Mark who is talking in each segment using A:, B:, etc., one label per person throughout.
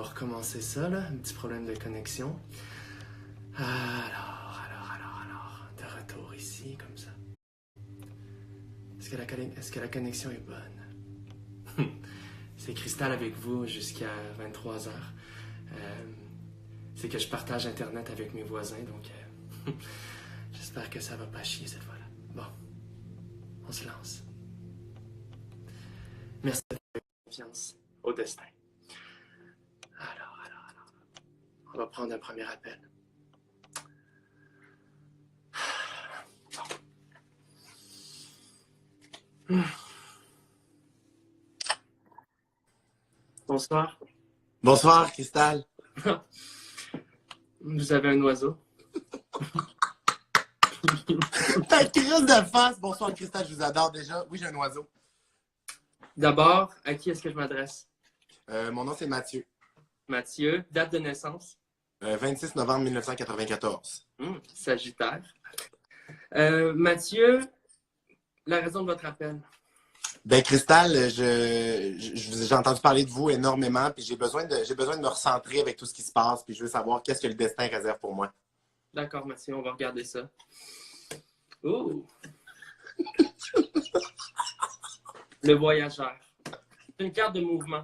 A: va recommencer ça, là. Un petit problème de connexion. Alors. De retour ici, comme ça. Est-ce que la connexion est bonne? C'est Cristal avec vous jusqu'à 23h. C'est que je partage Internet avec mes voisins, donc j'espère que ça va pas chier cette fois-là. Bon, on se lance. Merci de votre confiance au destin. Alors. On va prendre un premier appel. Bonsoir.
B: Bonsoir, Cristal.
A: Vous avez un oiseau?
B: Ta crise de face. Bonsoir, Cristal, je vous adore déjà. Oui, j'ai un oiseau.
A: D'abord, à qui est-ce que je m'adresse?
B: Mon nom, c'est Mathieu.
A: Mathieu, date de naissance?
B: 26 novembre 1994.
A: Sagittaire. Mathieu, la raison de votre appel?
B: Ben, Cristal, j'ai entendu parler de vous énormément, puis j'ai besoin de me recentrer avec tout ce qui se passe, puis je veux savoir qu'est-ce que le destin réserve pour moi.
A: D'accord, Mathieu, on va regarder ça. Ouh! Le voyageur. C'est une carte de mouvement.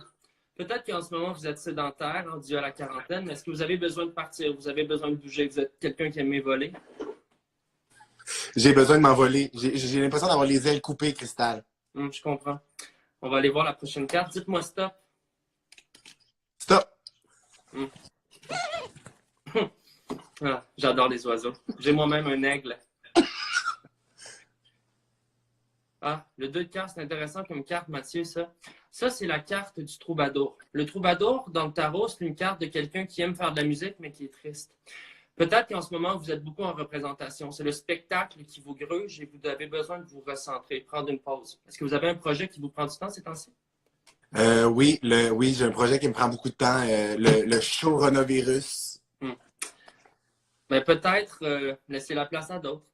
A: Peut-être qu'en ce moment, vous êtes sédentaire, rendu à la quarantaine, mais est-ce que vous avez besoin de partir? Vous avez besoin de bouger? Vous êtes quelqu'un qui aime voler?
B: J'ai besoin de m'envoler. J'ai l'impression d'avoir les ailes coupées, Cristal.
A: Je comprends. On va aller voir la prochaine carte. Dites-moi stop.
B: Stop!
A: Ah, j'adore les oiseaux. J'ai moi-même un aigle. Ah, le 2 de cœur, c'est intéressant comme carte, Mathieu, ça. Ça, c'est la carte du troubadour. Le troubadour, dans le tarot, c'est une carte de quelqu'un qui aime faire de la musique, mais qui est triste. Peut-être qu'en ce moment, vous êtes beaucoup en représentation. C'est le spectacle qui vous gruge et vous avez besoin de vous recentrer, prendre une pause. Est-ce que vous avez un projet qui vous prend du temps ces temps-ci?
B: Oui, j'ai un projet qui me prend beaucoup de temps. Le show coronavirus.
A: Mais peut-être laisser la place à d'autres.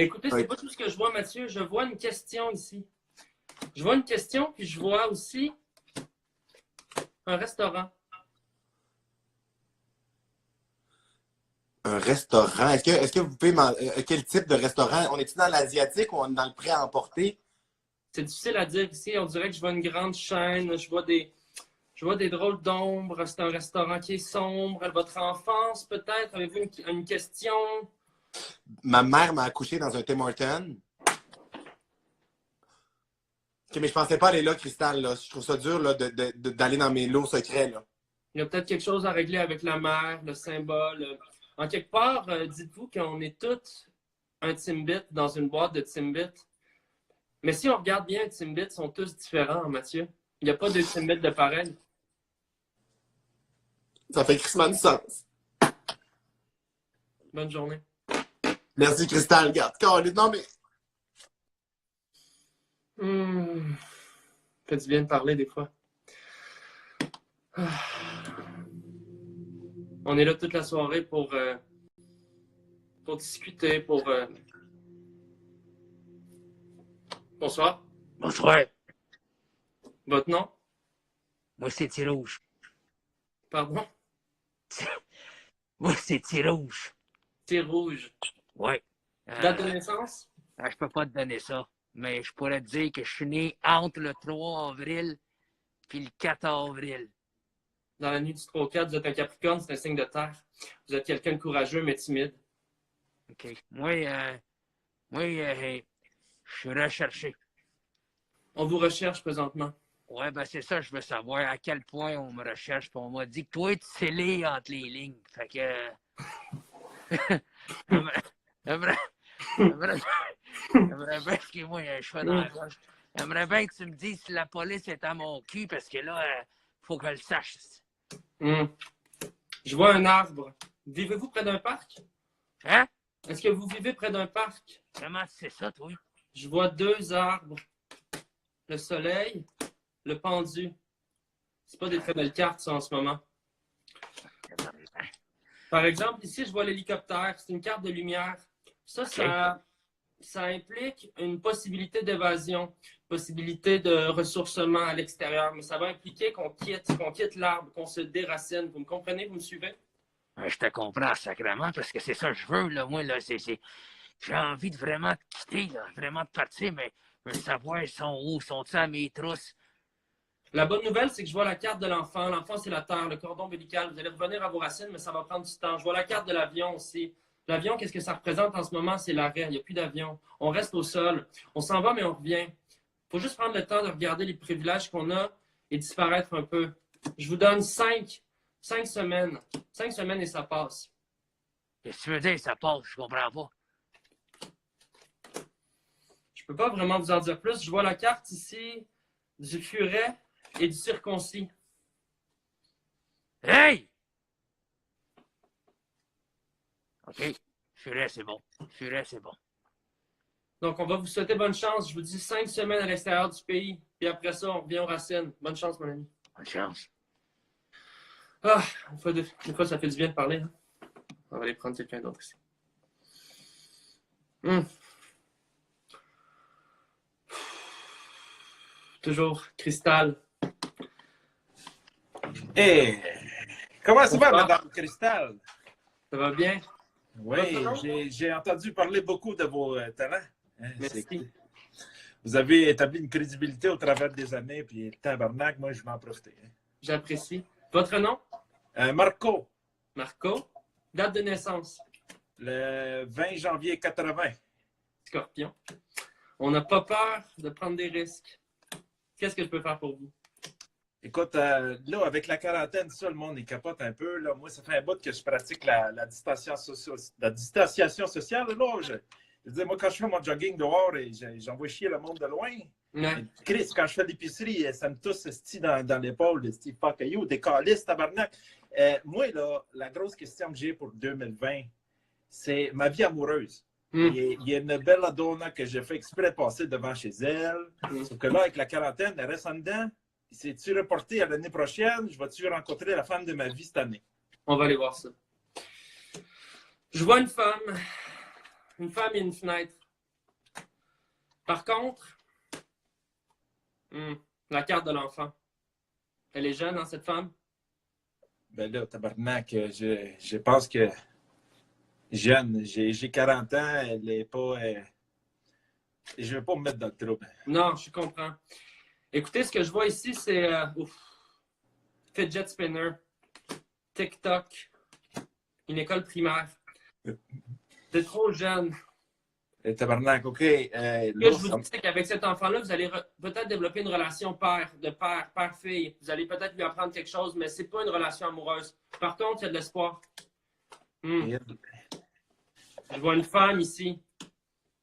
A: Écoutez, c'est pas tout ce que je vois, Mathieu. Je vois une question ici. Je vois une question, puis je vois aussi un restaurant.
B: Un restaurant. Est-ce que vous pouvez quel type de restaurant? On est-tu dans l'asiatique ou on est dans le prêt à emporter?
A: C'est difficile à dire ici. On dirait que je vois une grande chaîne. Je vois des drôles d'ombres. C'est un restaurant qui est sombre. Votre enfance, peut-être? Avez-vous une question?
B: Ma mère m'a accouché dans un Tim Hortons. OK, mais je pensais pas aller là, Cristal. Là. Je trouve ça dur là, d'aller dans mes lots secrets. Là.
A: Il y a peut-être quelque chose à régler avec la mère, le symbole. En quelque part, dites-vous qu'on est tous un Timbit dans une boîte de Timbit. Mais si on regarde bien, les Timbits sont tous différents, Mathieu. Il n'y a pas de Timbit de pareil.
B: Ça fait crissement du sens.
A: Bonne journée.
B: Merci, Cristal. Regarde. Non, mais...
A: Fait du bien de parler des fois. On est là toute la soirée pour discuter, Bonsoir.
C: Bonsoir.
A: Votre nom?
C: Moi, c'est Tirouge.
A: Pardon?
C: Moi, c'est Tirouge.
A: C'est rouge.
C: Ouais.
A: Date de naissance?
C: Je peux pas te donner ça, mais je pourrais te dire que je suis né entre le 3 avril et le 4 avril.
A: Dans la nuit du 3 au 4, vous êtes un Capricorne, c'est un signe de terre. Vous êtes quelqu'un de courageux mais timide.
C: OK. Moi, je suis recherché.
A: On vous recherche présentement.
C: Ouais, ben c'est ça, je veux savoir à quel point on me recherche. Puis on m'a dit que toi, tu sais lire entre les lignes. Fait que... J'aimerais bien, excuse-moi, il y a un cheveu dans la gorge. J'aimerais bien que tu me dises si la police est à mon cul, parce que là, faut que je le sache.
A: Je vois un arbre. Vivez-vous près d'un parc?
C: Hein?
A: Est-ce que vous vivez près d'un parc?
C: Comment c'est ça, toi?
A: Je vois 2 arbres. Le soleil, le pendu. C'est pas des très belles cartes, ça, en ce moment. Par exemple, ici, je vois l'hélicoptère. C'est une carte de lumière. Ça ça implique une possibilité d'évasion, possibilité de ressourcement à l'extérieur, mais ça va impliquer qu'on quitte l'arbre, qu'on se déracine. Vous me comprenez? Vous me suivez?
C: Je te comprends sacrément parce que c'est ça que je veux, là. Moi, là, j'ai envie de vraiment te quitter, là, vraiment de partir, mais je veux savoir, ils sont où? Sont-ils à mes trousses?
A: La bonne nouvelle, c'est que je vois la carte de l'enfant. L'enfant, c'est la terre, le cordon ombilical. Vous allez revenir à vos racines, mais ça va prendre du temps. Je vois la carte de l'avion aussi. L'avion, qu'est-ce que ça représente en ce moment? C'est l'arrêt. Il n'y a plus d'avion. On reste au sol. On s'en va, mais on revient. Il faut juste prendre le temps de regarder les privilèges qu'on a et disparaître un peu. Je vous donne 5 semaines. 5 semaines et ça passe.
C: Qu'est-ce que tu veux dire, ça passe? Je comprends pas.
A: Je peux pas vraiment vous en dire plus. Je vois la carte ici du furet et du circoncis.
C: Hey! OK. Furet, c'est bon. Furet, c'est bon.
A: Donc, on va vous souhaiter bonne chance. Je vous dis 5 semaines à l'extérieur du pays. Puis après ça, on revient aux racines. Bonne chance, mon ami.
C: Bonne chance.
A: Ah, des fois, ça fait du bien de parler. Hein? On va aller prendre quelqu'un d'autre ici. Toujours Cristal.
D: Hey, comment ça va,
A: Bonsoir.
D: Madame Cristal?
A: Ça va bien?
D: Oui, j'ai entendu parler beaucoup de vos talents. Hein,
A: Merci.
D: vous avez établi une crédibilité au travers des années, puis tabarnak, moi, je vais en profiter. Hein.
A: J'apprécie. Votre nom?
D: Marco,
A: Marco. Date de naissance?
D: le 20 janvier 80.
A: Scorpion. On n'a pas peur de prendre des risques. Qu'est-ce que je peux faire pour vous?
D: Écoute, là, avec la quarantaine, ça, le monde, il capote un peu. Là. Moi, ça fait un bout que je pratique la distanciation sociale. Là. Je veux dire, moi, quand je fais mon jogging dehors, j'envoie chier le monde de loin.
A: Ouais.
D: Chris, quand je fais l'épicerie, ça me tousse dans l'épaule, le style fuck you, des calices, tabarnak. Moi, là, la grosse question que j'ai pour 2020, c'est ma vie amoureuse. Il y a une belle Adonna que j'ai fait exprès de passer devant chez elle. Sauf que là, avec la quarantaine, elle reste en dedans. C'est-tu reporté à l'année prochaine? Je vais-tu rencontrer la femme de ma vie cette année?
A: On va aller voir ça. Je vois une femme et une fenêtre. Par contre, la carte de l'enfant. Elle est jeune, hein, cette femme?
D: Ben là, tabarnak, je pense que jeune, j'ai 40 ans, elle est pas... je vais pas me mettre dans le trouble.
A: Non, je comprends. Écoutez, ce que je vois ici, c'est fidget spinner, TikTok, une école primaire. C'est trop jeune.
D: Tabarnak, OK.
A: Ce que je vous dis, c'est qu'avec cet enfant-là, vous allez peut-être développer une relation père-fille. Vous allez peut-être lui apprendre quelque chose, mais c'est pas une relation amoureuse. Par contre, il y a de l'espoir. Je vois une femme ici.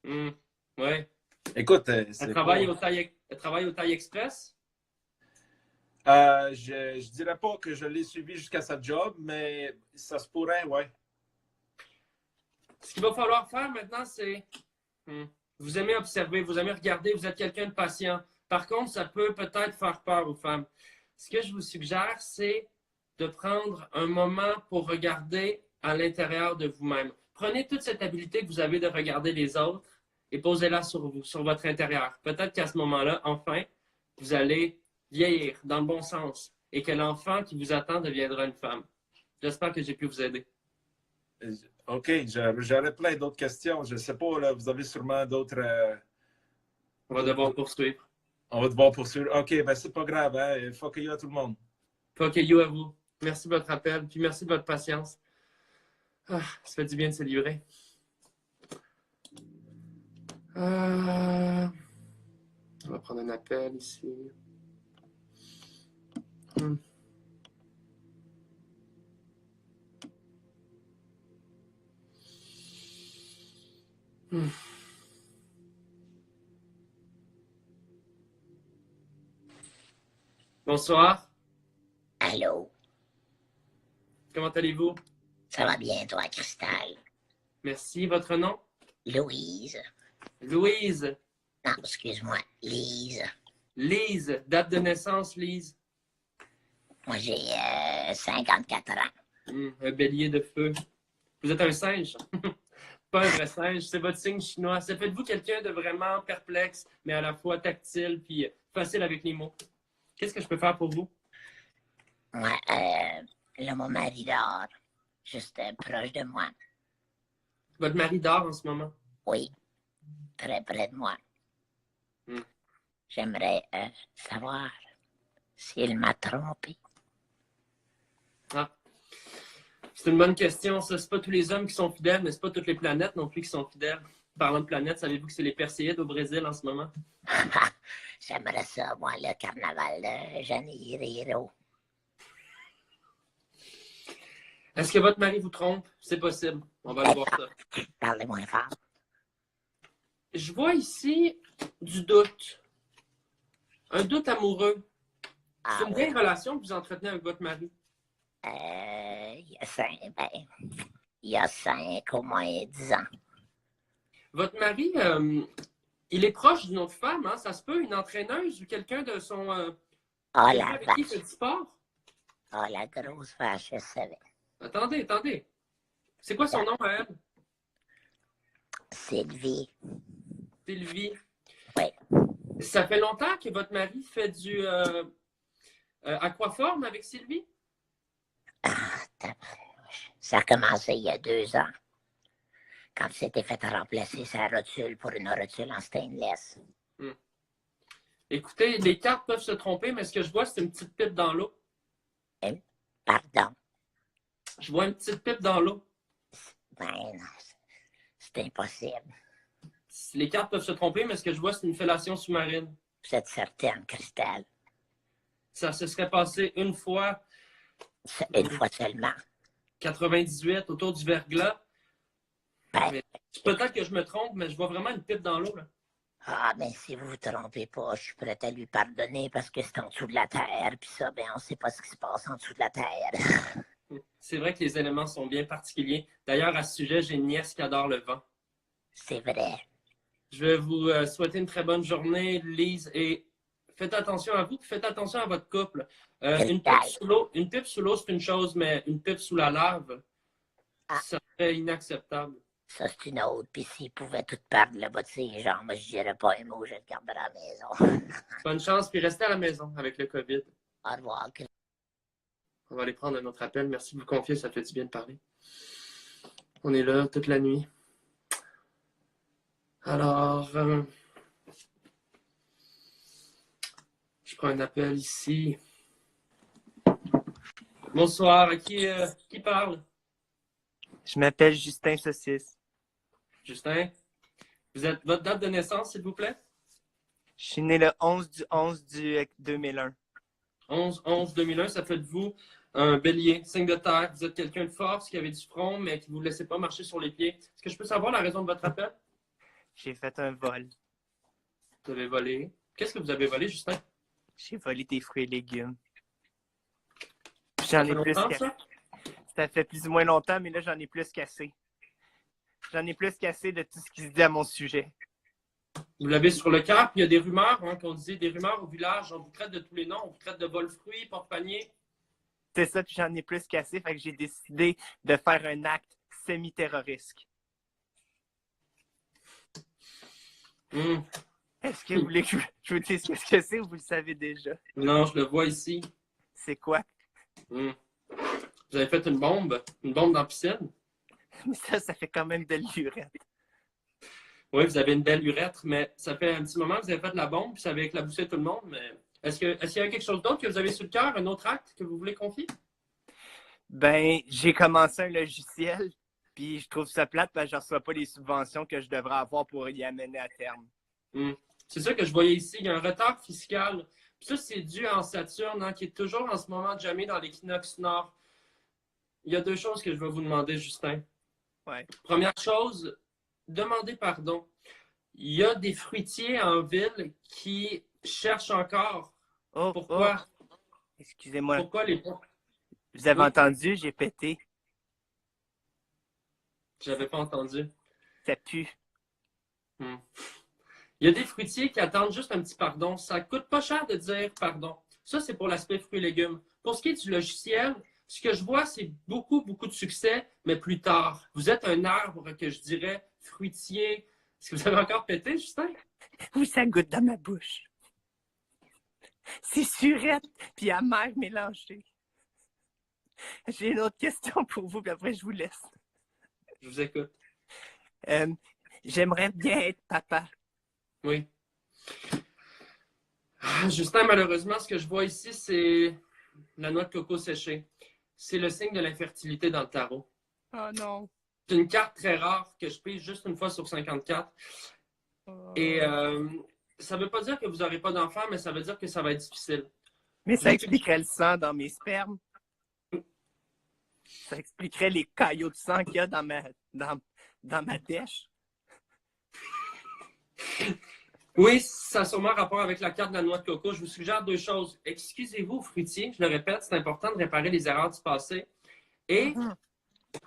A: Ouais.
D: Écoute,
A: Elle travaille au taille express.
D: je dirais pas que je l'ai suivi jusqu'à sa job, mais ça se pourrait, ouais.
A: Ce qu'il va falloir faire maintenant, c'est vous aimez observer, vous aimez regarder, vous êtes quelqu'un de patient. Par contre, ça peut peut-être faire peur aux femmes. Ce que je vous suggère, c'est de prendre un moment pour regarder à l'intérieur de vous-même. Prenez toute cette habileté que vous avez de regarder les autres et posez-la sur vous, sur votre intérieur. Peut-être qu'à ce moment-là, enfin, vous allez vieillir dans le bon sens et que l'enfant qui vous attend deviendra une femme. J'espère que j'ai pu vous aider.
D: OK, j'aurais plein d'autres questions. Je ne sais pas, là, vous avez sûrement d'autres...
A: On va devoir poursuivre.
D: On va devoir poursuivre. OK, ben c'est pas grave, hein? Fuck you à tout le monde.
A: Fuck you à vous. Merci de votre appel, puis merci de votre patience. Ah, ça fait du bien de se livrer. On va prendre un appel ici. Bonsoir.
E: Allô?
A: Comment allez-vous?
E: Ça va bien, toi, Cristal?
A: Merci. Votre nom?
E: Louise?
A: Louise.
E: Non, excuse-moi, Lise.
A: Lise. Date de naissance, Lise.
E: Moi, j'ai 54 ans.
A: Un bélier de feu. Vous êtes un singe. Pas un vrai singe, c'est votre signe chinois. Ça fait de vous quelqu'un de vraiment perplexe, mais à la fois tactile puis facile avec les mots. Qu'est-ce que je peux faire pour vous?
E: Moi, là, mon mari dort, juste proche de moi.
A: Votre mari dort en ce moment.
E: Oui, très près de moi.
A: Hmm.
E: J'aimerais savoir s'il m'a trompé.
A: Ah. C'est une bonne question. Ça, c'est pas tous les hommes qui sont fidèles, mais c'est pas toutes les planètes non plus qui sont fidèles. Parlant de planètes, savez-vous que c'est les Perséides au Brésil en ce moment?
E: J'aimerais ça, moi, le carnaval de Janeiro.
A: Est-ce que votre mari vous trompe? C'est possible. On va aller voir ça.
E: Parlez moins fort.
A: Je vois ici du doute. Un doute amoureux.
E: Ah,
A: C'est une
E: oui.
A: vieille relation que vous entretenez avec votre mari.
E: Il y a 5, au moins 10 ans.
A: Votre mari, il est proche d'une autre femme, hein? Ça se peut, une entraîneuse ou quelqu'un de son...
E: Oh
A: quelqu'un
E: la
A: avec qui il
E: vache.
A: fait du sport?
E: Oh la grosse vache, je savais.
A: Attendez. C'est quoi son nom à elle?
E: Sylvie.
A: Sylvie.
E: Oui.
A: Ça fait longtemps que votre mari fait du aquaforme avec Sylvie?
E: Ça a commencé il y a 2 ans, quand s'était fait remplacer sa rotule pour une rotule en stainless.
A: Écoutez, les cartes peuvent se tromper, mais ce que je vois, c'est une petite pipe dans l'eau.
E: Pardon.
A: Je vois une petite pipe dans l'eau.
E: Ben non, c'est impossible.
A: Les cartes peuvent se tromper, mais ce que je vois, c'est une fellation sous-marine.
E: Vous êtes certaine, Christelle?
A: Ça se serait passé une fois,
E: Une fois seulement.
A: 98, autour du verglas.
E: Ben,
A: Mais peut-être que je me trompe, mais je vois vraiment une pipe dans l'eau, là.
E: ah, ben si vous vous trompez pas, je suis prête à lui pardonner parce que c'est en dessous de la terre. Puis ça, ben on sait pas ce qui se passe en dessous de la terre.
A: C'est vrai que les éléments sont bien particuliers. D'ailleurs, à ce sujet, j'ai une nièce qui adore le vent.
E: C'est vrai.
A: Je vais vous souhaiter une très bonne journée, Lise, et faites attention à vous, puis faites attention à votre couple. Une pipe sous l'eau, c'est une chose, mais une pipe sous la lave, ça serait inacceptable.
E: Ça, c'est une autre. Puis s'il pouvait tout perdre le bas de ses jambes, je dirais pas un mot, je le garderai à la maison.
A: Bonne chance, puis restez à la maison avec le COVID.
E: Au revoir.
A: On va aller prendre un autre appel. Merci de vous confier, ça fait du bien de parler. On est là toute la nuit. Alors, je prends un appel ici. Bonsoir, qui parle?
F: Je m'appelle Justin Saucisse.
A: Justin, vous êtes votre date de naissance, s'il vous plaît?
F: Je suis né le 11 du 11 du 2001.
A: 11-11-2001, ça fait de vous un bélier, signe de terre. Vous êtes quelqu'un de force qui avait du front, mais qui ne vous laissait pas marcher sur les pieds. Est-ce que je peux savoir la raison de votre appel?
F: J'ai fait un vol.
A: Vous avez volé. Qu'est-ce que vous avez volé, Justin?
F: J'ai volé des fruits et légumes.
A: Ça
F: J'en
A: fait
F: ai plus
A: longtemps,
F: qu'assez.
A: ça?
F: Ça fait plus ou moins longtemps, mais là, j'en ai plus qu'assez. J'en ai plus qu'assez de tout ce qui se dit à mon sujet.
A: Vous l'avez sur le cœur, puis il y a des rumeurs, hein, qu'on disait des rumeurs au village. On vous traite de tous les noms. On vous traite de vol-fruits, porte-panier.
F: C'est ça, puis j'en ai plus qu'assez, fait que j'ai décidé de faire un acte semi-terroriste. Est-ce que vous voulez que je vous dise ce que c'est ou vous le savez déjà?
A: Non, je le vois ici.
F: C'est quoi?
A: Vous avez fait une bombe dans la piscine.
F: Mais ça fait quand même de l'urette.
A: Oui, vous avez une belle urètre, mais ça fait un petit moment que vous avez fait de la bombe, puis ça avait éclaboussé tout le monde. Mais est-ce qu'il y a quelque chose d'autre que vous avez sur le cœur, un autre acte que vous voulez confier?
F: Ben, j'ai commencé un logiciel, puis je trouve ça plate parce que je ne reçois pas les subventions que je devrais avoir pour y amener à terme.
A: C'est ça que je voyais ici. Il y a un retard fiscal. Puis ça, c'est dû à Saturne, hein, qui est toujours en ce moment jamais dans l'équinoxe nord. Il y a 2 choses que je vais vous demander, Justin.
F: Ouais.
A: Première chose, demandez pardon. Il y a des fruitiers en ville qui cherchent encore. Pourquoi?
F: Excusez-moi.
A: Pourquoi les...
F: Vous avez
A: Oui.
F: entendu? J'ai pété.
A: J'avais pas entendu.
F: Ça pue.
A: Il y a des fruitiers qui attendent juste un petit pardon. Ça coûte pas cher de dire pardon. Ça, c'est pour l'aspect fruits et légumes. Pour ce qui est du logiciel, Ce que je vois, c'est beaucoup, beaucoup de succès, mais plus tard. Vous êtes un arbre que je dirais fruitier. Est-ce que vous avez encore pété, Justin?
F: Où ça goûte dans ma bouche? C'est surette puis amer mélangé. J'ai une autre question pour vous, puis après je vous laisse.
A: Je vous écoute.
F: J'aimerais bien être papa.
A: Oui. Justin, malheureusement, ce que je vois ici, c'est la noix de coco séchée. C'est le signe de l'infertilité dans le tarot.
F: Oh non.
A: C'est une carte très rare que je pige juste une fois sur 54. Et ça ne veut pas dire que vous n'aurez pas d'enfant, mais ça veut dire que ça va être difficile.
F: Mais ça expliquerait le sang dans mes spermes. Ça expliquerait les caillots de sang qu'il y a dans ma dèche.
A: Oui, ça a sûrement rapport avec la carte de la noix de coco. Je vous suggère 2 choses. Excusez-vous, fruitier. Je le répète, c'est important de réparer les erreurs du passé. Et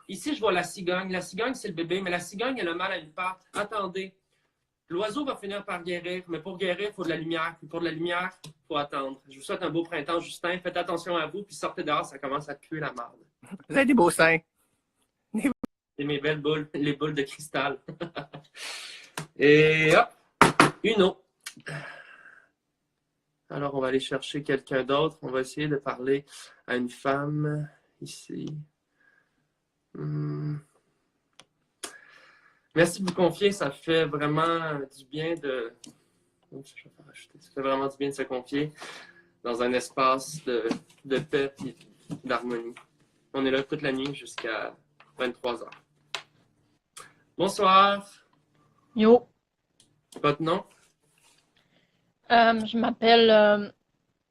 A: ici, je vois la cigogne. La cigogne, c'est le bébé, mais la cigogne, elle a mal à une patte. Attendez. L'oiseau va finir par guérir, mais pour guérir, il faut de la lumière. Puis pour de la lumière, il faut attendre. Je vous souhaite un beau printemps, Justin. Faites attention à vous, puis sortez dehors, ça commence à puer la marde.
F: Vous avez des beaux seins.
A: C'est mes belles boules, les boules de cristal. Et hop, une autre. Alors, on va aller chercher quelqu'un d'autre. On va essayer de parler à une femme ici. Merci de vous confier. Ça fait vraiment du bien de... Ça fait vraiment du bien de se confier dans un espace de paix et d'harmonie. On est là toute la nuit jusqu'à 23h. Bonsoir.
G: Yo.
A: Votre nom?
G: Je m'appelle...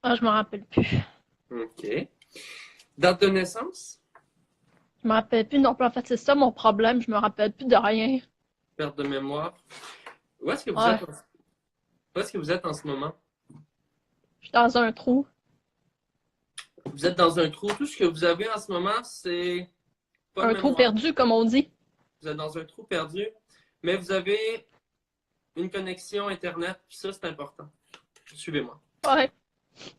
G: je me rappelle plus.
A: OK. Date de naissance?
G: Je me rappelle plus non plus. En fait, c'est ça mon problème. Je me rappelle plus de rien.
A: Perte de mémoire. Où est-ce que vous êtes? Où est-ce que vous êtes en ce moment?
G: Je suis dans un trou.
A: Vous êtes dans un trou. Tout ce que vous avez en ce moment, c'est pas de
G: Un trou
A: mémoire.
G: perdu, comme on dit.
A: Vous êtes dans un trou perdu, mais vous avez une connexion Internet, puis ça, c'est important. Suivez-moi.
G: Ouais.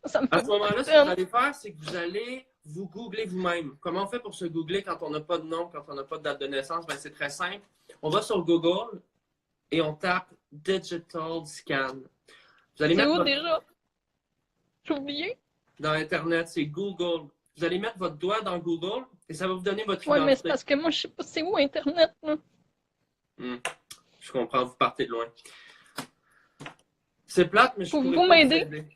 G: Ça me
A: À
G: fait
A: ce moment-là, ce que
G: peine.
A: vous allez faire, c'est que vous allez vous googler vous-même. Comment on fait pour se googler quand on n'a pas de nom, quand on n'a pas de date de naissance? Ben, c'est très simple. On va sur Google et on tape Digital Scan. Vous allez
G: C'est
A: mettre
G: où
A: votre...
G: déjà? J'ai oublié.
A: Dans Internet, c'est Google. Vous allez mettre votre doigt dans Google et ça va vous donner votre
G: Ouais, mais c'est
A: identité.
G: parce que moi, je sais pas c'est où Internet, là.
A: Je comprends, vous partez de loin. C'est plate, mais je pourrais
G: Pouvez-vous
A: pas vous
G: m'aider?
A: aider.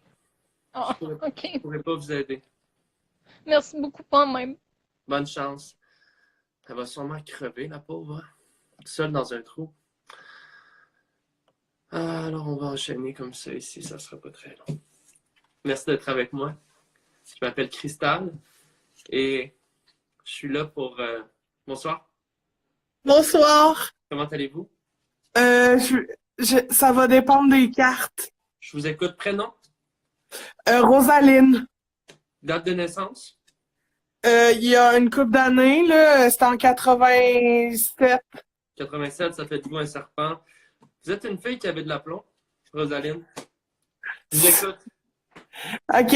G: Ah,
A: Je
G: ok.
A: pourrais pas vous aider.
G: Merci beaucoup, quand même.
A: Bonne chance. Elle va sûrement crever, la pauvre. Seule dans un trou. Alors, on va enchaîner comme ça ici. Ça sera pas très long. Merci d'être avec moi. Je m'appelle Cristal et je suis là pour... Bonsoir.
H: Bonsoir.
A: Comment allez-vous?
H: Ça va dépendre des cartes.
A: Je vous écoute. Prénom?
H: Rosaline.
A: Date de naissance?
H: Il y a une couple d'années, là, c'était en 87.
A: 87, ça fait de vous un serpent. Vous êtes une fille qui avait de l'aplomb, Rosaline. Je vous écoute.
H: OK.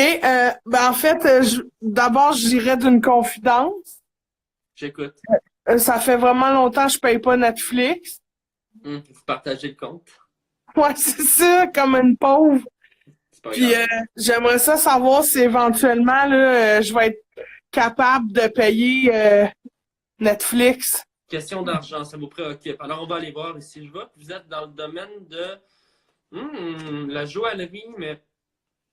H: En fait, d'abord, je dirais d'une confidence.
A: J'écoute.
H: Ça fait vraiment longtemps que je paye pas Netflix.
A: Vous partagez le compte.
H: Ouais, c'est ça, comme une pauvre.
A: C'est pas
H: Puis
A: grave.
H: j'aimerais ça savoir si éventuellement, là, je vais être capable de payer Netflix.
A: Question d'argent, ça vous préoccupe. Alors, on va aller voir ici. Je vois que vous êtes dans le domaine de la joaillerie, mais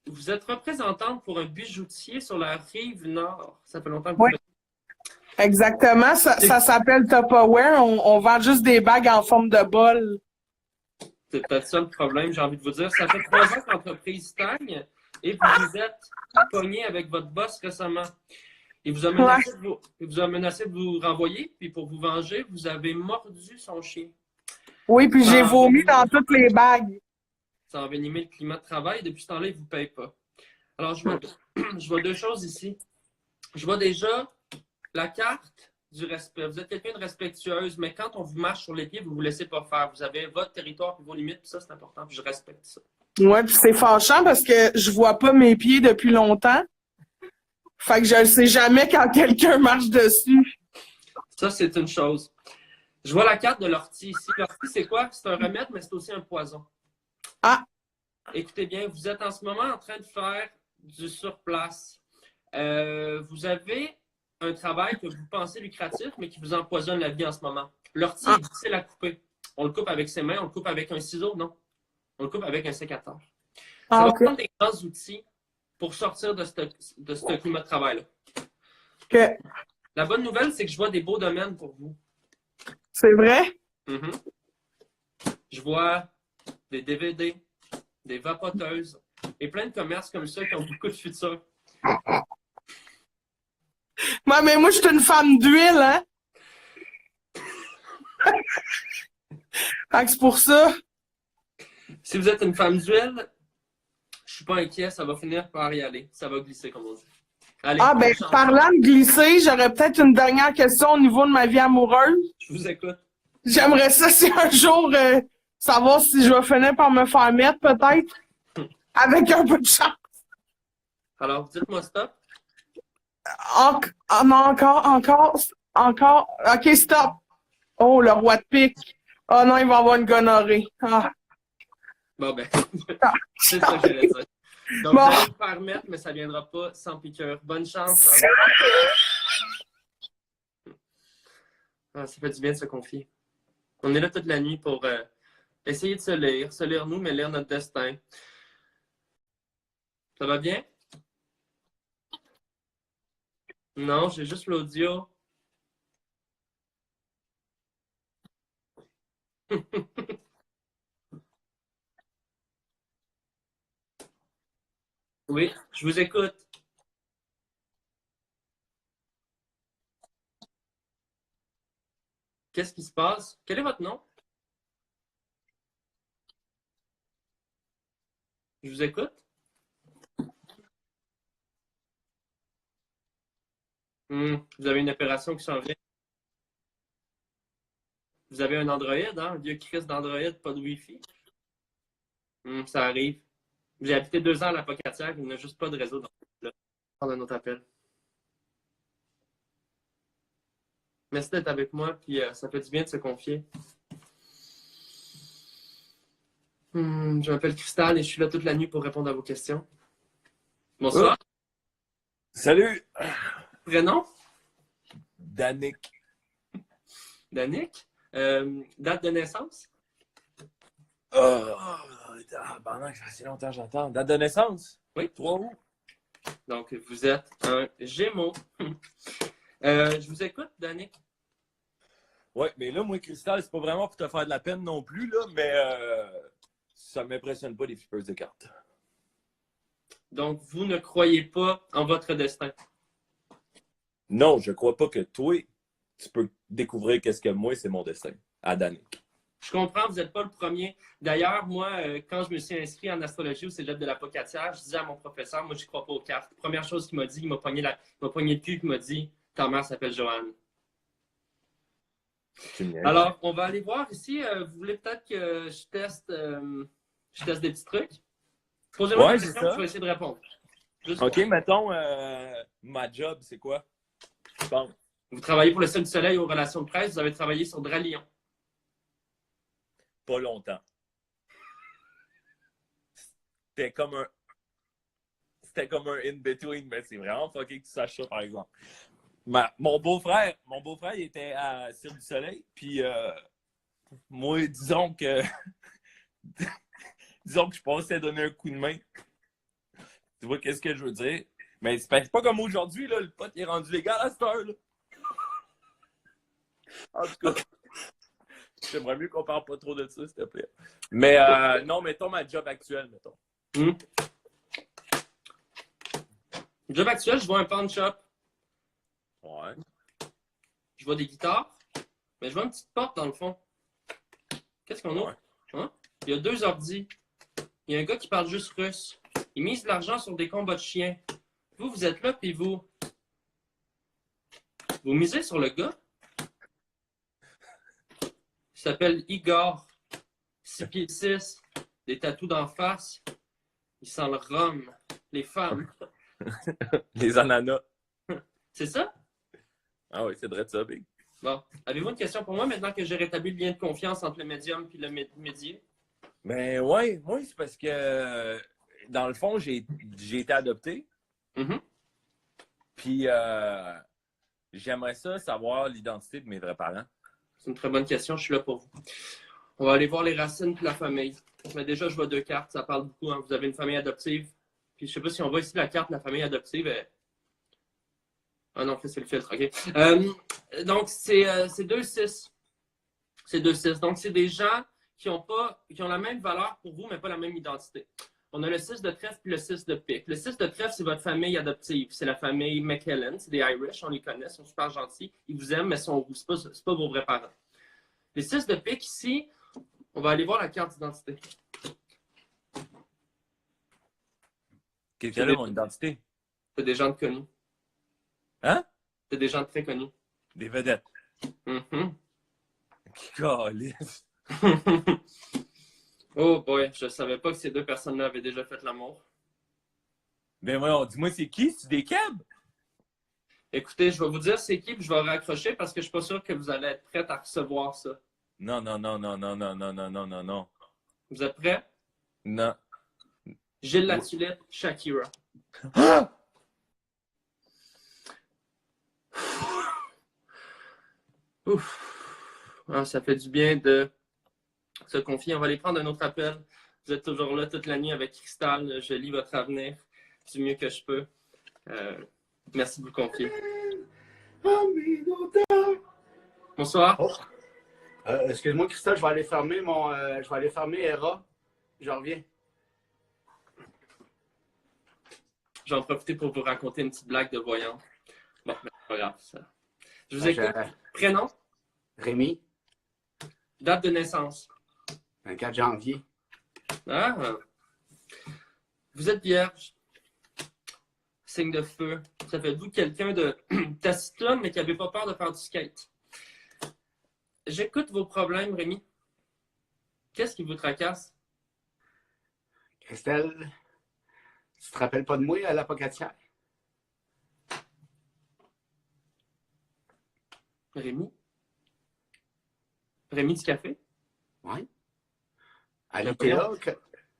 A: vous êtes représentante pour un bijoutier sur la rive nord. Ça fait longtemps que
H: Oui.
A: vous
H: Exactement. Ça s'appelle Tupperware. On vend juste des bagues en forme de bol.
A: C'est peut-être ça le problème, j'ai envie de vous dire. Ça fait 3 ans que l'entreprise stagne et vous vous êtes pogné avec votre boss récemment. Il vous a menacé de vous renvoyer, puis pour vous venger, vous avez mordu son chien.
H: Oui, puis j'ai vomi dans toutes les bagues.
A: Ça a envenimé le climat de travail. Depuis ce temps-là, il ne vous paye pas. Alors, je vois 2 choses ici. Je vois déjà la carte du respect. Vous êtes quelqu'un de respectueuse, mais quand on vous marche sur les pieds, vous ne vous laissez pas faire. Vous avez votre territoire et vos limites, puis ça, c'est important, puis je respecte ça.
H: Ouais, puis c'est fâchant parce que je vois pas mes pieds depuis longtemps. Fait que je ne sais jamais quand quelqu'un marche dessus.
A: Ça, c'est une chose. Je vois la carte de l'ortie ici. L'ortie, c'est quoi? C'est un remède, mais c'est aussi un poison.
H: Ah!
A: Écoutez bien, vous êtes en ce moment en train de faire du surplace. Vous avez un travail que vous pensez lucratif, mais qui vous empoisonne la vie en ce moment. L'ortie est difficile à couper. On le coupe avec ses mains, on le coupe avec un ciseau, non. On le coupe avec un sécateur. Ça va
H: OK.
A: prendre des grands outils pour sortir de ce climat de travail-là.
H: OK.
A: La bonne nouvelle, c'est que je vois des beaux domaines pour vous.
H: C'est vrai?
A: Mhm. Je vois des DVD, des vapoteuses et plein de commerces comme ça qui ont beaucoup de futur.
H: Ouais, mais moi, je suis une femme d'huile, hein? Fait que c'est pour ça.
A: Si vous êtes une femme d'huile, je suis pas inquiet, ça va finir par y aller. Ça va glisser, comme on dit. Allez,
H: Ah,
A: bonne
H: ben,
A: chance.
H: parlant de glisser, j'aurais peut-être une dernière question au niveau de ma vie amoureuse.
A: Je vous écoute.
H: J'aimerais ça si un jour, savoir si je vais finir par me faire mettre, peut-être. Avec un peu de chance.
A: Alors, dites-moi stop.
H: Non, encore. OK, stop. Oh, le roi de pique. Oh non, il va avoir une gonorrhée. Ah.
A: Bon, ben, c'est ça que j'allais dire. Donc,
H: Bon.
A: vous allez vous faire mettre, mais ça ne viendra pas sans piqûre. Bonne chance. Ah, ça fait du bien de se confier. On est là toute la nuit pour essayer de se lire nous, mais lire notre destin. Ça va bien? Non, j'ai juste l'audio. Oui, je vous écoute. Qu'est-ce qui se passe? Quel est votre nom? Je vous écoute. Vous avez une opération qui s'en vient. Vous avez un Android, hein? Un vieux Christ d'Android, pas de Wi-Fi. Ça arrive. J'ai habité 2 ans à la Pocatière, il n'y a juste pas de réseau dans là. On a un autre appel. Merci d'être avec moi, puis ça fait du bien de se confier. Je m'appelle Cristal et je suis là toute la nuit pour répondre à vos questions. Bonsoir.
I: Salut,
A: Prénom?
I: Danick.
A: Danick? Date de naissance?
I: Pendant que ça fait si longtemps que j'entends. Date de naissance?
A: Oui.
I: 3 août.
A: Donc, vous êtes un Gémeaux. Je vous écoute, Danick.
I: Ouais, mais là, moi, Cristal, c'est pas vraiment pour te faire de la peine non plus, là, mais ça m'impressionne pas les flippers de cartes.
A: Donc, vous ne croyez pas en votre destin.
I: Non, je crois pas que toi, tu peux découvrir qu'est-ce que moi, c'est mon destin. À Danick.
A: Je comprends, vous n'êtes pas le premier. D'ailleurs, moi, quand je me suis inscrit en astrologie au cégep de la Pocatière, je disais à mon professeur, moi, je ne crois pas aux cartes. Première chose qu'il m'a dit, il m'a pogné le cul, il m'a dit, ta mère s'appelle Joanne. Alors, on va aller voir ici. Vous voulez peut-être que je teste des petits trucs? Posez-moi
I: Ouais,
A: une
I: c'est
A: question,
I: ça.
A: je vais essayer de répondre. Juste
I: OK,
A: pour-
I: mettons, ma job, c'est quoi? Je pense.
A: Vous travaillez pour le Cirque du Soleil aux relations de presse, vous avez travaillé sur Dralion.
I: Pas longtemps. C'était comme un in-between, mais c'est vraiment fucké que tu saches ça, par exemple. Mon beau-frère, il était à Cirque du Soleil, puis moi, disons que je pensais donner un coup de main. Tu vois qu'est-ce que je veux dire? Mais c'est pas comme aujourd'hui, là, le pote il est rendu légal à cette heure, là. En tout cas, j'aimerais mieux qu'on parle pas trop de ça, s'il te plaît. Mais non, mettons ma job actuelle, mettons.
A: Job actuel, je vois un pawn shop.
I: Ouais.
A: Je vois des guitares, mais je vois une petite porte dans le fond. Qu'est-ce qu'on a? Hein? Il y a 2 ordis. Il y a un gars qui parle juste russe. Il mise de l'argent sur des combats de chiens. Vous êtes là, puis vous misez sur le gars? Il s'appelle Igor. 6 pieds 6. Des tatous d'en face. Il sent le rhum. Les femmes.
I: Les ananas.
A: C'est ça?
I: Ah oui, c'est vrai de ça, Big.
A: Bon. Avez-vous une question pour moi maintenant que j'ai rétabli le lien de confiance entre le médium et le médié?
I: Ben ouais, moi, c'est parce que dans le fond, j'ai été adopté.
A: Mhm.
I: Puis j'aimerais ça savoir l'identité de mes vrais parents.
A: C'est une très bonne question, je suis là pour vous. On va aller voir les racines et la famille. Mais déjà, je vois 2 cartes, ça parle beaucoup. Hein. Vous avez une famille adoptive. Puis je sais pas si on voit ici la carte de la famille adoptive. Ah non, c'est le filtre, OK. Donc, c'est 2-6. C'est 2-6. Donc, c'est des gens qui ont la même valeur pour vous, mais pas la même identité. On a le 6 de trèfle puis le 6 de pique. Le 6 de trèfle, c'est votre famille adoptive. C'est la famille McKellen. C'est des Irish, on les connaît, ils sont super gentils. Ils vous aiment, mais c'est pas vos vrais parents. Les 6 de pique, ici, on va aller voir la carte d'identité.
I: Quelqu'un a mon identité.
A: C'est des gens connus.
I: Hein?
A: C'est des gens très connus.
I: Des vedettes.
A: Mm-hmm.
I: Calisse.
A: Oh boy, je savais pas que ces 2 personnes-là avaient déjà fait l'amour.
I: Ben voyons, dis-moi c'est qui? C'est des câbles?
A: Écoutez, je vais vous dire c'est qui, puis je vais raccrocher parce que je suis pas sûr que vous allez être prête à recevoir ça.
I: Non.
A: Vous êtes prêts?
I: Non.
A: Gilles Latulippe, Shakira. Ouf. Ah, ça fait du bien de se confier. On va aller prendre un autre appel. Vous êtes toujours là toute la nuit avec Cristal. Je lis votre avenir du mieux que je peux. Merci de vous confier. Bonsoir.
J: Oh. Excuse-moi, Christophe, je vais aller fermer Hera. Je reviens.
A: Je vais en profiter pour vous raconter une petite blague de voyant. Bon, mais c'est pas grave, ça. Je vous écoute. Prénom?
J: Rémi,
A: Date de naissance?
J: 24 janvier.
A: Ah! Vous êtes vierge. Signe de feu. Ça fait de vous quelqu'un de taciturne, mais qui n'avait pas peur de faire du skate. J'écoute vos problèmes, Rémi. Qu'est-ce qui vous tracasse?
J: Christelle, tu te rappelles pas de moi à la pocatière?
A: Rémi? Rémi du café?
J: Oui. À l'ITA?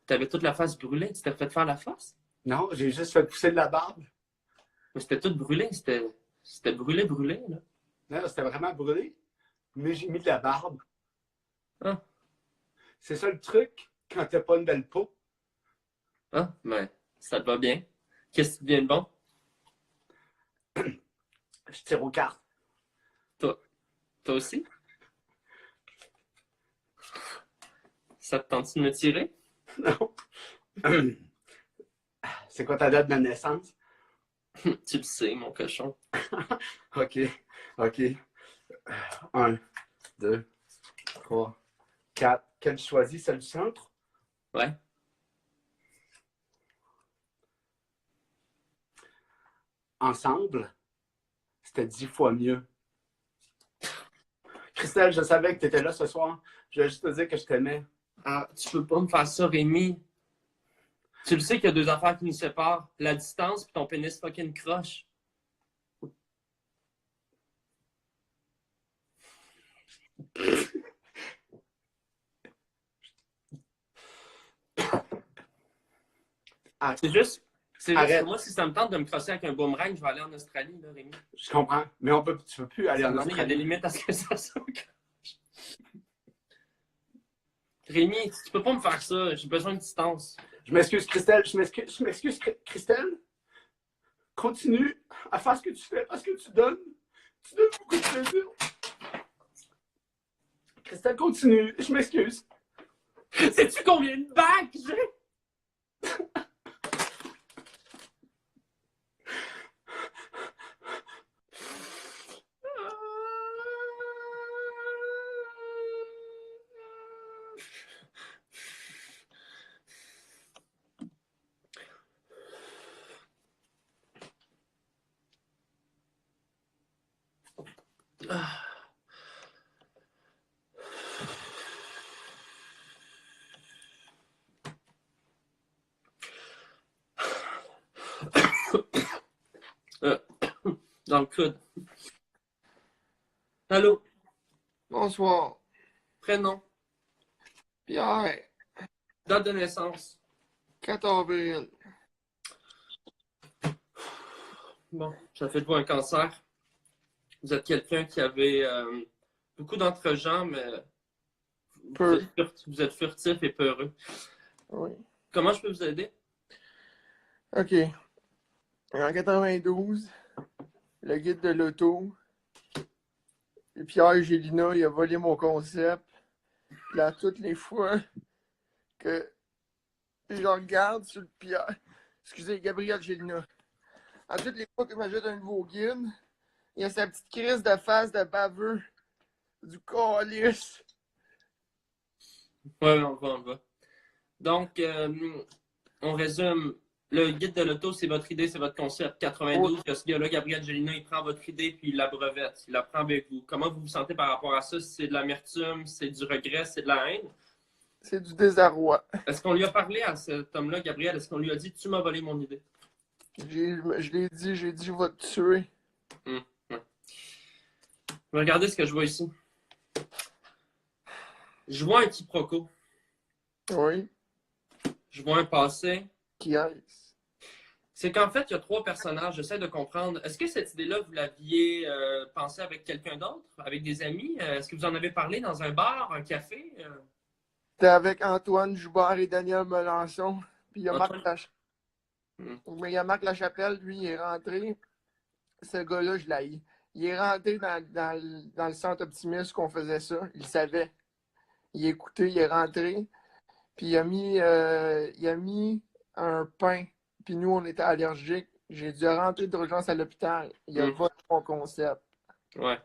A: T'avais toute la face brûlée. Tu t'es fait faire la face?
J: Non, j'ai juste fait pousser de la barbe.
A: Mais c'était tout brûlé. C'était brûlé, là.
J: Non, c'était vraiment brûlé. Mais j'ai mis de la barbe.
A: Ah.
J: C'est ça le truc quand t'as pas une belle peau.
A: Ah, mais ça te va bien. Qu'est-ce qui vient de bon?
J: Je tire aux cartes.
A: Toi aussi? Ça te tente de me tirer?
J: Non. C'est quoi ta date de naissance?
A: Tu le sais, mon cochon.
J: OK. 1, 2, 3, 4. Quelle tu choisis, celle du centre?
A: Ouais.
J: Ensemble, c'était 10 fois mieux. Christelle, je savais que tu étais là ce soir. Je voulais juste te dire que je t'aimais.
A: Ah, tu peux pas me faire ça, Rémi. Tu le sais qu'il y a 2 affaires qui nous séparent. La distance et ton pénis fucking croche. C'est juste que moi, si ça me tente de me crosser avec un boomerang, je vais aller en Australie, là, Rémi.
J: Je comprends, mais tu peux plus aller en Australie.
A: Il y a des limites à ce que ça soit. Rémi, tu peux pas me faire ça. J'ai besoin de distance.
J: Je m'excuse, Christelle. Je m'excuse, Christelle. Continue à faire ce que tu fais parce que tu donnes beaucoup de plaisir. Christelle, continue. Je m'excuse.
A: Sais-tu combien de bacs j'ai? dans le coude. Allô?
K: Bonsoir.
A: Prénom?
K: Pierre,
A: Date de naissance?
K: 4 avril.
A: Bon, ça fait de vous un cancer. Vous êtes quelqu'un qui avait beaucoup d'entre-gens, mais
K: Peu.
A: vous êtes furtif et peureux.
K: Oui.
A: Comment je peux vous aider?
K: OK. En 92, le guide de l'auto, Pierre Gélina, il a volé mon concept. Puis là, toutes les fois que je regarde sur le Pierre, excusez, Gabriel Gélina, à toutes les fois que j'ajoute un nouveau guide, il y a sa petite crise de face de baveux du calice.
A: Oui, on va, on va. Donc, on résume. Le guide de l'auto, c'est votre idée, c'est votre concept. 92, que ce gars-là, Gabriel Gélina, il prend votre idée puis il la brevette. Il la prend avec vous. Comment vous vous sentez par rapport à ça? C'est de l'amertume, c'est du regret, c'est de la haine?
K: C'est du désarroi.
A: Est-ce qu'on lui a parlé à cet homme-là, Gabriel? Est-ce qu'on lui a dit « Tu m'as volé mon idée » ?
K: Je l'ai dit, j'ai dit, je vais te tuer.
A: Ouais. Regardez ce que je vois ici. Je vois un quiproquo.
K: Oui.
A: Je vois un passé.
K: Qui est-ce?
A: C'est qu'en fait, il y a 3 personnages. J'essaie de comprendre. Est-ce que cette idée-là, vous l'aviez pensée avec quelqu'un d'autre? Avec des amis? Est-ce que vous en avez parlé dans un bar, un café?
K: C'était avec Antoine Joubert et Daniel Melançon. Puis il y a Marc Mais il y a Marc Lachapelle, lui, il est rentré. Ce gars-là, je l'ai. Il est rentré dans le centre optimiste qu'on faisait ça. Il savait. Il écoutait, il est rentré. Puis il a mis un pain. Puis nous, on était allergiques. J'ai dû rentrer d'urgence à l'hôpital. Il a volé mon concept.
A: Ouais.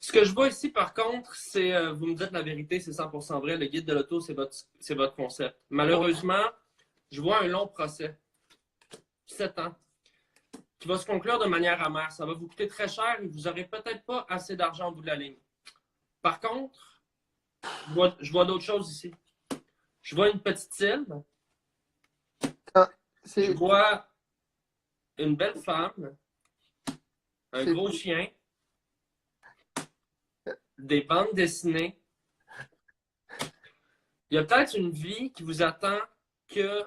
A: Ce que je vois ici, par contre, c'est, vous me dites la vérité, c'est 100% vrai. Le guide de l'auto, c'est votre concept. Malheureusement, je vois un long procès. 7 ans. Qui va se conclure de manière amère. Ça va vous coûter très cher et vous n'aurez peut-être pas assez d'argent au bout de la ligne. Par contre, je vois d'autres choses ici. Je vois une petite île. Je vois une belle femme, un gros chien, des bandes dessinées. Il y a peut-être une vie qui vous attend que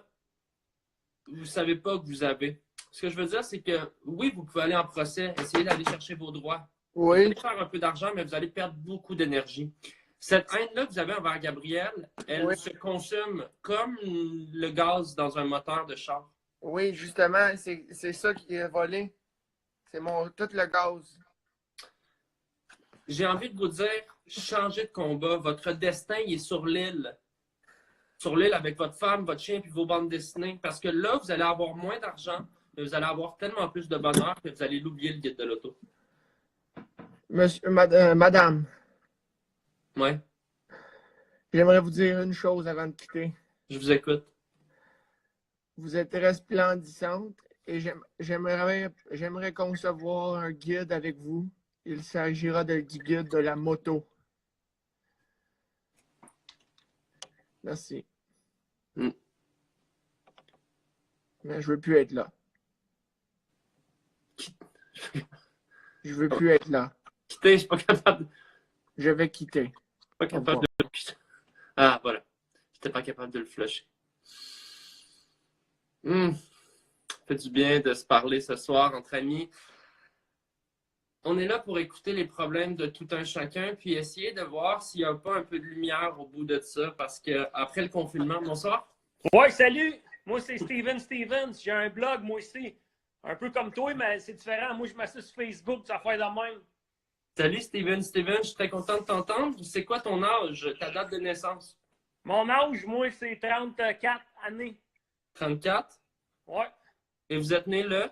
A: vous ne savez pas que vous avez. Ce que je veux dire, c'est que oui, vous pouvez aller en procès, essayer d'aller chercher vos droits.
K: Oui.
A: Vous allez faire un peu d'argent, mais vous allez perdre beaucoup d'énergie. Cette haine-là que vous avez envers Gabriel, elle se consomme comme le gaz dans un moteur de char.
K: Oui, justement, c'est ça qui est volé. C'est tout le gaz.
A: J'ai envie de vous dire, changez de combat. Votre destin, il est sur l'île. Sur l'île avec votre femme, votre chien et vos bandes dessinées. Parce que là, vous allez avoir moins d'argent, mais vous allez avoir tellement plus de bonheur que vous allez l'oublier, le guide de l'auto.
K: Madame.
A: Oui.
K: J'aimerais vous dire une chose avant de quitter.
A: Je vous écoute.
K: Vous êtes resplendissante et j'aimerais concevoir un guide avec vous. Il s'agira du guide de la moto. Merci. Mais je veux plus être là. Je veux plus être là.
A: Quitter, je suis pas capable.
K: Je vais quitter.
A: Pas capable de le quitter. Ah, voilà. J'étais pas capable de le flusher. Ça fait du bien de se parler ce soir entre amis. On est là pour écouter les problèmes de tout un chacun, puis essayer de voir s'il n'y a pas un peu de lumière au bout de ça, parce qu'après le confinement, bonsoir.
L: Ouais, salut! Moi, c'est Steven Stevens. J'ai un blog, moi aussi. Un peu comme toi, mais c'est différent. Moi, je m'assieds sur Facebook, ça fait de même.
A: Salut Steven, je suis très content de t'entendre. C'est quoi ton âge, ta date de naissance?
L: Mon âge, moi, c'est 34 années.
A: 34?
L: Ouais.
A: Et vous êtes né le?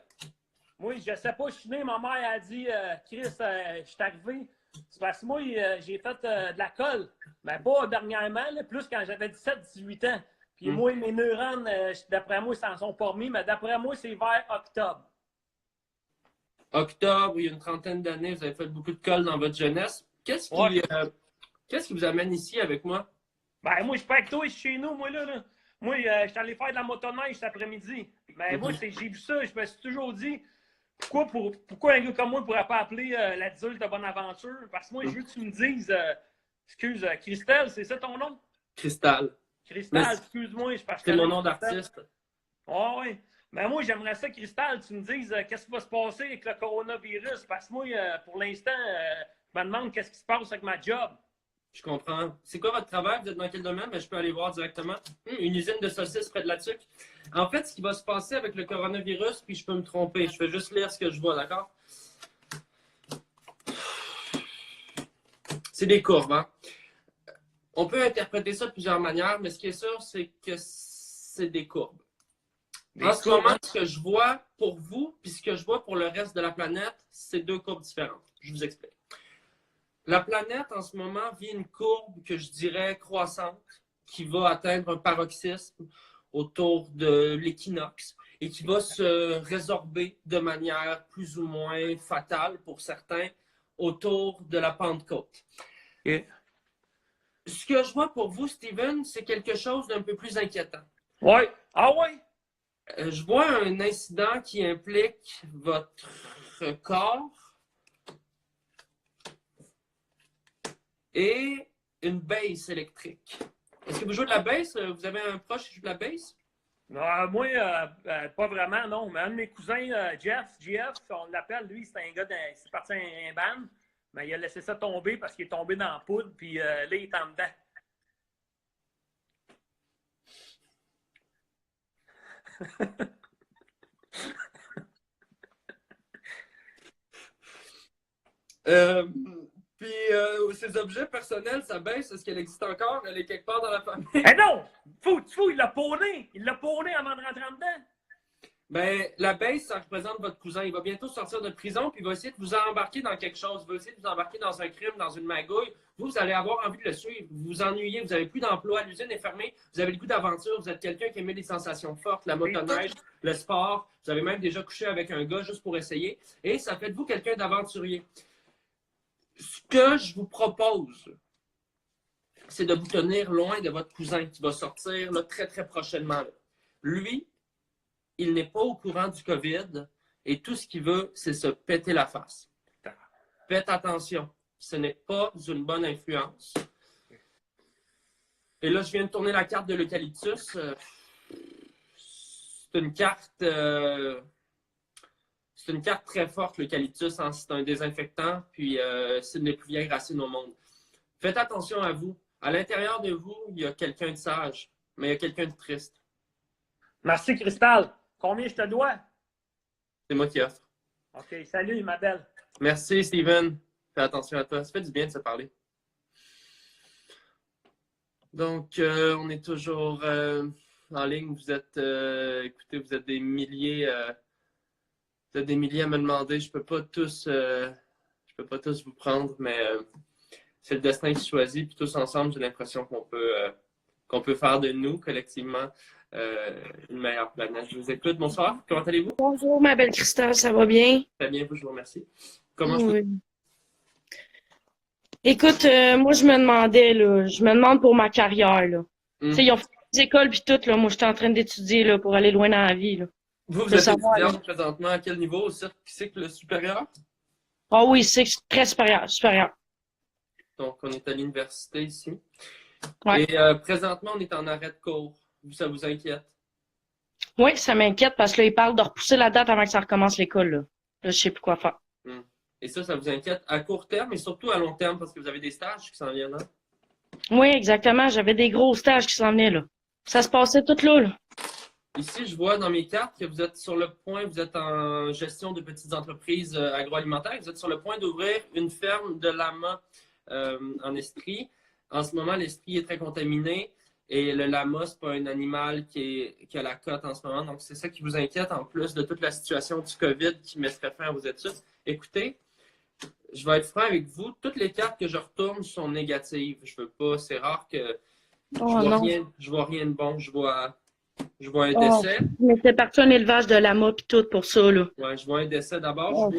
L: Moi, je sais pas, je suis né, ma mère a dit, Chris, je suis arrivé. C'est parce que moi, j'ai fait de la colle. Mais pas dernièrement, là, plus quand j'avais 17-18 ans. Puis moi, mes neurones, d'après moi, ils s'en sont pas remis, mais d'après moi, c'est vers octobre.
A: Octobre, il y a une trentaine d'années, vous avez fait beaucoup de colle dans votre jeunesse. Qu'est-ce qui vous amène ici avec moi?
L: Ben, moi, je suis pas avec toi, je suis chez nous, moi, là. Moi, je suis allé faire de la motoneige cet après-midi. Mais moi, j'ai vu ça, je me suis toujours dit, pourquoi un gars comme moi ne pourrait pas appeler l'adulte de Bonaventure? Parce que moi, je veux que tu me dises, excuse, Christelle, c'est ça ton nom?
A: Cristal.
L: Cristal, excuse-moi,
A: c'est mon nom d'artiste.
L: Ah oui. Mais moi, j'aimerais ça, Cristal, tu me dises qu'est-ce qui va se passer avec le coronavirus. Parce que moi, pour l'instant, je me demande qu'est-ce qui se passe avec ma job.
A: Je comprends. C'est quoi votre travail? Vous êtes dans quel domaine? Mais je peux aller voir directement. Une usine de saucisses près de la tuque. En fait, ce qui va se passer avec le coronavirus, puis je peux me tromper. Je vais juste lire ce que je vois, d'accord? C'est des courbes, hein? On peut interpréter ça de plusieurs manières, mais ce qui est sûr, c'est que c'est des courbes. En ce moment, ce que je vois pour vous, puis ce que je vois pour le reste de la planète, c'est deux courbes différentes. Je vous explique. La planète, en ce moment, vit une courbe que je dirais croissante, qui va atteindre un paroxysme autour de l'équinoxe et qui va se résorber de manière plus ou moins fatale pour certains autour de la Pentecôte.
L: Okay.
A: Ce que je vois pour vous, Steven, c'est quelque chose d'un peu plus inquiétant.
L: Oui. Ah oui?
A: Je vois un incident qui implique votre corps et une basse électrique. Est-ce que vous jouez de la basse? Vous avez un proche qui joue de la basse?
L: Moi, pas vraiment, non. Mais un de mes cousins, GF, on l'appelle, lui, c'est un gars, c'est parti un band, mais il a laissé ça tomber parce qu'il est tombé dans la poudre, puis là, il est en dedans.
A: Puis ses objets personnels, sa baisse, est-ce qu'elle existe encore? Elle est quelque part dans la famille?
L: Eh non! Fou, il l'a pawné! Il l'a pawné avant de rentrer en dedans!
A: Ben, la baisse, ça représente votre cousin. Il va bientôt sortir de prison, puis il va essayer de vous embarquer dans quelque chose. Il va essayer de vous embarquer dans un crime, dans une magouille. Vous allez avoir envie de le suivre. Vous vous ennuyez, vous n'avez plus d'emploi, l'usine est fermée, vous avez le goût d'aventure, vous êtes quelqu'un qui aime les sensations fortes, la motoneige, le sport. Vous avez même déjà couché avec un gars juste pour essayer. Et ça fait de vous quelqu'un d'aventurier. Ce que je vous propose, c'est de vous tenir loin de votre cousin qui va sortir là, très, très prochainement. Là. Lui, il n'est pas au courant du COVID et tout ce qu'il veut, c'est se péter la face. Faites attention, ce n'est pas une bonne influence. Et là, je viens de tourner la carte de l'eucalyptus. C'est une carte... c'est une carte très forte, l'eucalyptus. Hein? C'est un désinfectant, puis c'est une des plus vieilles racines au monde. Faites attention à vous. À l'intérieur de vous, il y a quelqu'un de sage, mais il y a quelqu'un de triste.
L: Merci, Cristal. Combien je te dois?
A: C'est moi qui offre.
L: OK, salut, ma belle.
A: Merci, Steven. Fais attention à toi. Ça fait du bien de se parler. Donc, on est toujours en ligne. Vous êtes, écoutez, vous êtes des milliers à me demander. Je peux pas tous vous prendre, mais c'est le destin qui choisit. Puis tous ensemble, j'ai l'impression qu'on peut faire de nous, collectivement, une meilleure planète. Je vous écoute. Bonsoir. Comment allez-vous?
M: Bonjour, ma belle Christelle. Ça va bien?
A: Très bien, je vous remercie. Comment je peux...
M: Écoute, moi, je me demande pour ma carrière, là. Tu sais, ils ont fait des écoles puis tout, là. Moi, j'étais en train d'étudier, là, pour aller loin dans la vie, là.
A: Vous êtes étudiante présentement à quel niveau? Au cycle supérieur?
M: Ah oui, c'est très supérieur.
A: Donc, on est à l'université ici.
M: Ouais.
A: Et présentement, on est en arrêt de cours. Ça vous inquiète?
M: Oui, ça m'inquiète parce que là, ils parlent de repousser la date avant que ça recommence l'école, là. Là, je sais plus quoi faire.
A: Et ça vous inquiète à court terme et surtout à long terme parce que vous avez des stages qui s'en viennent, hein?
M: Oui, exactement. J'avais des gros stages qui s'en venaient, là. Ça se passait tout là.
A: Ici, je vois dans mes cartes que vous êtes sur le point, vous êtes en gestion de petites entreprises agroalimentaires, vous êtes sur le point d'ouvrir une ferme de lama en Estrie. En ce moment, l'Estrie est très contaminé et le lama, ce n'est pas un animal qui a la cote en ce moment. Donc, c'est ça qui vous inquiète en plus de toute la situation du COVID qui mettrait fin à vos études. Écoutez, je vais être franc avec vous. Toutes les cartes que je retourne sont négatives. Je veux pas, c'est rare que je vois rien de bon. Je vois un décès.
M: Mais c'est parti un élevage de lama puis tout pour ça, là.
A: Ouais, je vois un décès d'abord.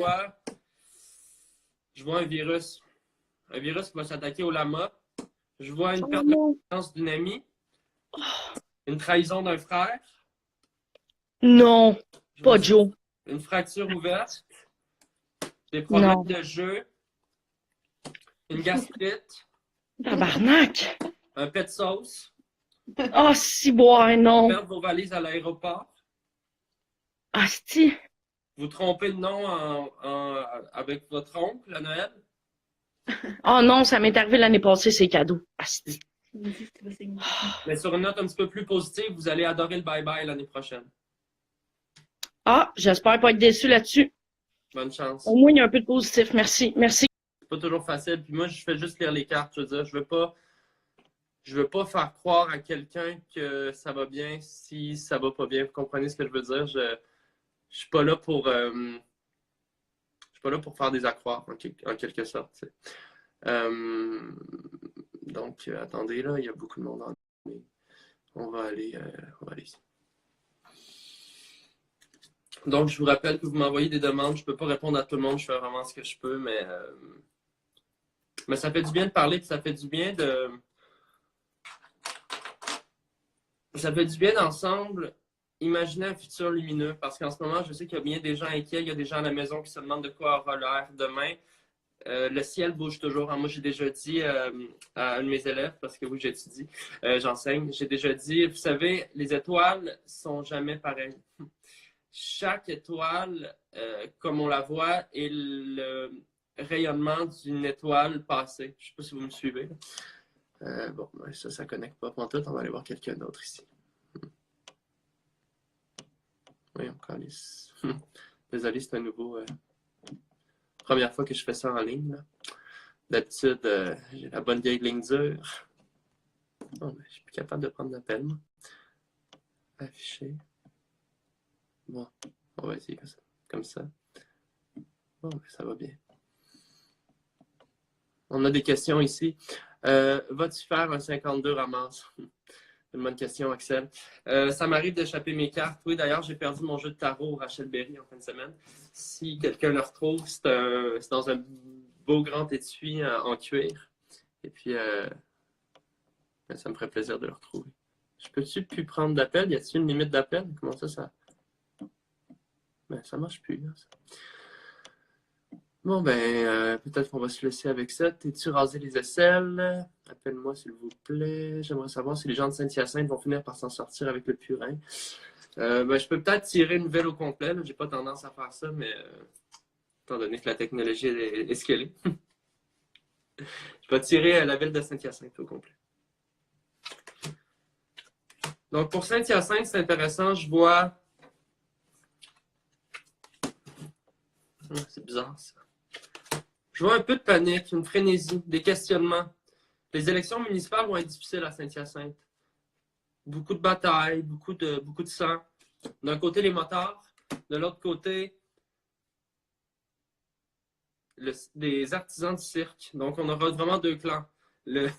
A: Je vois un virus. Un virus qui va s'attaquer au lama. Je vois une perte de conscience d'une amie. Une trahison d'un frère.
M: Non, pas Joe.
A: Une fracture ouverte. des problèmes
M: Non.
A: de jeu, une gastrite,
M: Tabarnak!
A: un pet de sauce,
M: Ah, si, boire, non.
A: perdre vos valises à l'aéroport,
M: Asti.
A: vous tromper de nom avec votre oncle à Noël.
M: Oh non, ça m'est arrivé l'année passée, ces cadeaux. Asti.
A: Mais sur une note un petit peu plus positive, vous allez adorer le bye-bye l'année prochaine.
M: Ah, j'espère pas être déçu là-dessus.
A: Bonne chance.
M: Au moins, il y a un peu de positif. Merci. Merci.
A: C'est pas toujours facile. Puis moi, je fais juste lire les cartes. Je veux dire, je veux pas faire croire à quelqu'un que ça va bien si ça va pas bien. Vous comprenez ce que je veux dire? Je suis pas là pour faire des accroires en quelque sorte. Tu sais. Donc, attendez, là, il y a beaucoup de monde en ligne. On va aller ici. Donc, je vous rappelle que vous m'envoyez des demandes. Je ne peux pas répondre à tout le monde. Je fais vraiment ce que je peux, mais ça fait du bien de parler, puis ça fait du bien d'ensemble imaginer un futur lumineux. Parce qu'en ce moment, je sais qu'il y a bien des gens inquiets. Il y a des gens à la maison qui se demandent de quoi aura l'air demain. Le ciel bouge toujours. Moi, j'ai déjà dit à un de mes élèves, parce que oui, j'étudie, j'enseigne, j'ai déjà dit, vous savez, les étoiles sont jamais pareilles. Chaque étoile, comme on la voit, est le rayonnement d'une étoile passée. Je ne sais pas si vous me suivez. Bon, ça ne connecte pas pour tout. On va aller voir quelqu'un d'autre ici. Oui, on calisse. Désolé, c'est un nouveau... Première fois que je fais ça en ligne. D'habitude, j'ai la bonne vieille ligne dure. Bon, je suis plus capable de prendre l'appel. Afficher. Bon, on va essayer comme ça. Bon, ça va bien. On a des questions ici. Vas-tu faire un 52 ramasses? Une bonne question, Axel. Ça m'arrive d'échapper mes cartes. Oui, d'ailleurs, j'ai perdu mon jeu de tarot au Rachel Berry en fin de semaine. Si quelqu'un le retrouve, c'est dans un beau grand étui en cuir. Et puis, ça me ferait plaisir de le retrouver. Je peux-tu plus prendre d'appel? Y a-t-il une limite d'appel? Comment ça? Ben, ça marche plus. Là, ça. Bon, peut-être qu'on va se laisser avec ça. T'es-tu rasé les aisselles? Appelle-moi, s'il vous plaît. J'aimerais savoir si les gens de Saint-Hyacinthe vont finir par s'en sortir avec le purin. Je peux peut-être tirer une nouvelle au complet. J'ai pas tendance à faire ça, mais étant donné que la technologie est ce qu'elle est. Je vais tirer la ville de Saint-Hyacinthe au complet. Donc, pour Saint-Hyacinthe, c'est intéressant. Je vois... C'est bizarre, ça. Je vois un peu de panique, une frénésie, des questionnements. Les élections municipales vont être difficiles à Saint-Hyacinthe. Beaucoup de batailles, beaucoup de sang. D'un côté, les motards. De l'autre côté, des artisans du cirque. Donc, on aura vraiment deux clans. Les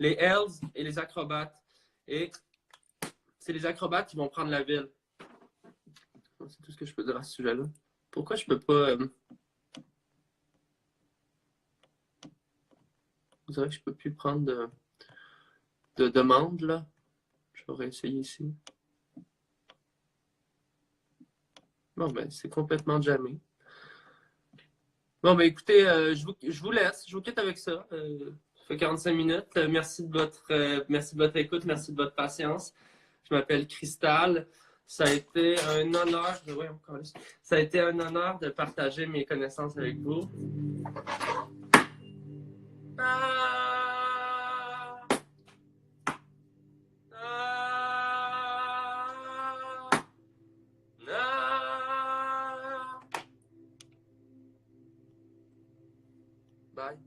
A: Hells et les acrobates. Et c'est les acrobates qui vont prendre la ville. C'est tout ce que je peux dire à ce sujet-là. Pourquoi je peux pas... Vous savez que je peux plus prendre de demande, là. J'aurais essayé ici. Bon, c'est complètement jammé. Bon, écoutez, je vous laisse. Je vous quitte avec ça. Ça fait 45 minutes. Merci de votre écoute. Merci de votre patience. Je m'appelle Cristal. Ça a été un honneur. Ça a été un honneur de partager mes connaissances avec vous. Bye.